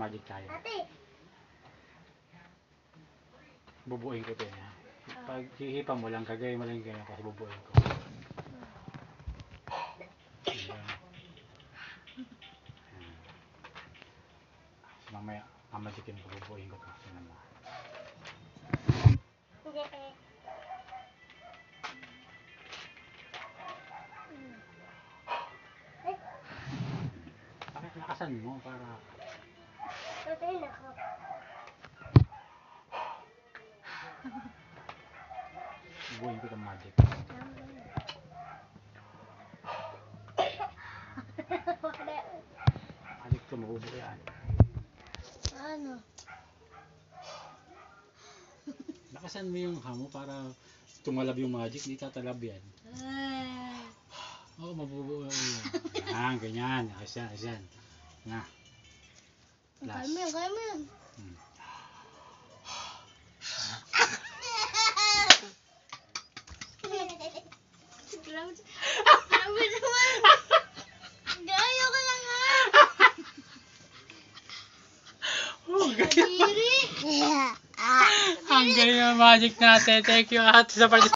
magic tayo. Bubuin ko ito eh. Pag hihipa mo lang, kagaya mo lang ganyan kasi bubuin ko. Ayan. Mamaya, mamadikin ko, bubuin ko ito. Tingnan mo. Bakit nakasan mo para... Bubuin ko itong magic. Magic ito, mabubuo yan. Ano? Nakasan mo yung hamo para tumalab yung magic, di tatalab yan. Oo, mabubuo yan. Yan, ganyan. Ayos yan, ayos yan. Na. Kaya mo yan, kaya mo yan. Grabe naman. Gayo ka lang nga. Ang galing ng magic natin. Thank you ate sa participation.